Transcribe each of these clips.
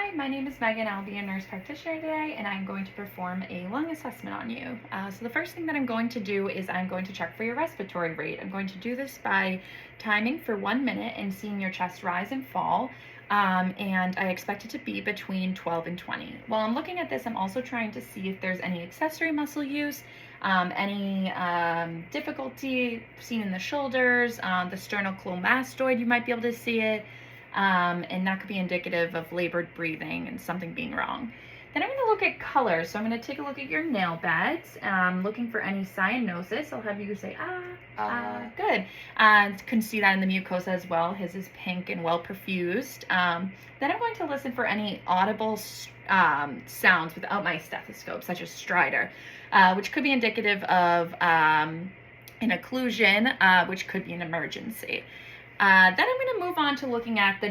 Hi, my name is Megan. I'll be a nurse practitioner today, and I'm going to perform a lung assessment on you. So the first thing that I'm going to do is I'm going to check for your respiratory rate. I'm going to do this by timing for 1 minute and seeing your chest rise and fall. And I expect it to be between 12 and 20. While I'm looking at this, I'm also trying to see if there's any accessory muscle use, any difficulty seen in the shoulders, the sternocleidomastoid, you might be able to see it. And that could be indicative of labored breathing and something being wrong. Then I'm going to look at color. So I'm going to take a look at your nail beds, looking for any cyanosis. I'll have you say, good. Can see that in the mucosa as well. His is pink and well perfused. Then I'm going to listen for any audible sounds without my stethoscope, such as stridor, which could be indicative of an occlusion, which could be an emergency. Then I'm going to move on to looking at the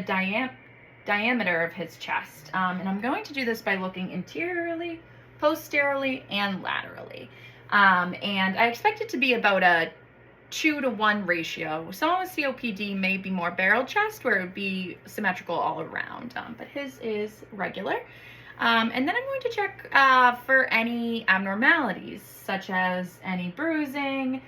diameter of his chest. And I'm going to do this by looking interiorly, posteriorly, and laterally. And I expect it to be about a 2-to-1 ratio. Someone with COPD may be more barrel chest, where it would be symmetrical all around, but his is regular. And then I'm going to check for any abnormalities, such as any bruising,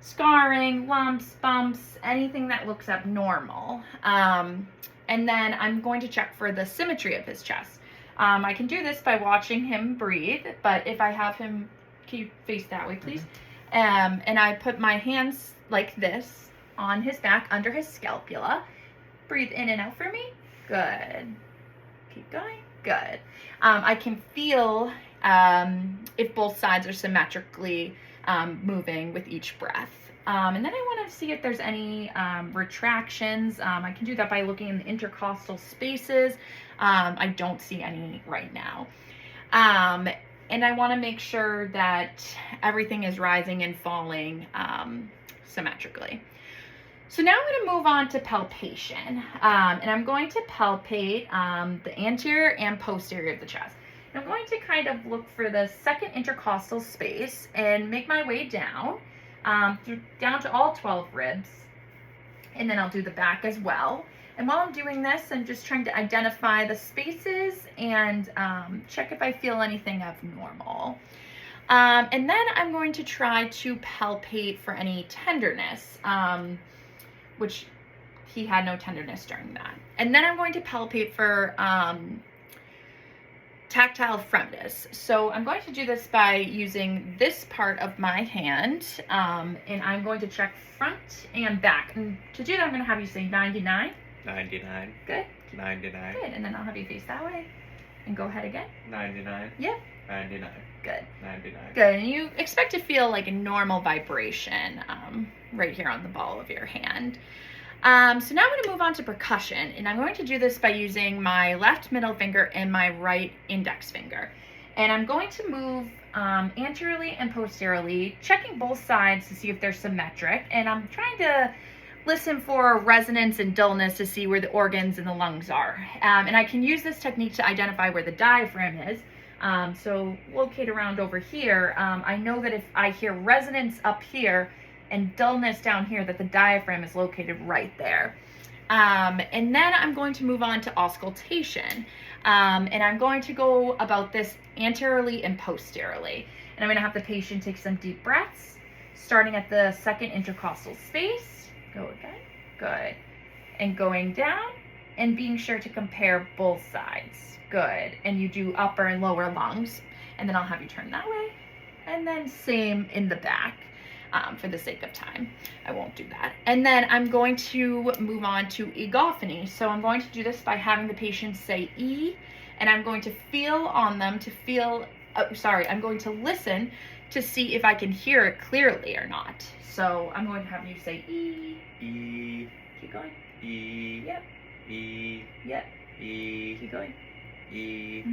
scarring, lumps, bumps, anything that looks abnormal. And then I'm going to check for the symmetry of his chest. I can do this by watching him breathe, but if I have him, can you face that way, please? And I put my hands like this on his back under his scapula. Breathe in and out for me. Good. Keep going. Good. I can feel if both sides are symmetrically moving with each breath. And then I want to see if there's any retractions. I can do that by looking in the intercostal spaces. I don't see any right now. And I want to make sure that everything is rising and falling symmetrically. So now I'm going to move on to palpation. And I'm going to palpate the anterior and posterior of the chest. I'm going to kind of look for the second intercostal space and make my way down, down to all 12 ribs. And then I'll do the back as well. And while I'm doing this, I'm just trying to identify the spaces and check if I feel anything abnormal. And then I'm going to try to palpate for any tenderness, which he had no tenderness during that. And then I'm going to palpate for tactile fremitus. So I'm going to do this by using this part of my hand, and I'm going to check front and back. And to do that, I'm going to have you say 99. 99. Good. 99. Good. And then I'll have you face that way. And go ahead again. 99. Yep. 99. Good. 99. Good. And you expect to feel like a normal vibration right here on the ball of your hand. So now I'm going to move on to percussion, and I'm going to do this by using my left middle finger and my right index finger. And I'm going to move anteriorly and posteriorly, checking both sides to see if they're symmetric. And I'm trying to listen for resonance and dullness to see where the organs in the lungs are. And I can use this technique to identify where the diaphragm is. So locate around over here. I know that if I hear resonance up here and dullness down here, that the diaphragm is located right there. And then I'm going to move on to auscultation. And I'm going to go about this anteriorly and posteriorly. And I'm going to have the patient take some deep breaths, starting at the second intercostal space. Go again. Good. And going down and being sure to compare both sides. Good. And you do upper and lower lungs. And then I'll have you turn that way. And then same in the back. For the sake of time, I won't do that. And then I'm going to move on to egophony. So I'm going to do this by having the patient say E, and I'm going to feel on them to feel, I'm going to listen to see if I can hear it clearly or not. So I'm going to have you say E. E. Keep going. E. Yep. E. Yep. E. Keep going. E.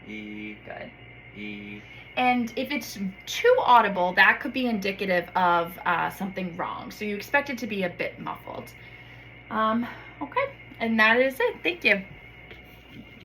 E. Good. E. And if it's too audible, that could be indicative of something wrong. So you expect it to be a bit muffled. Okay, and that is it. Thank you.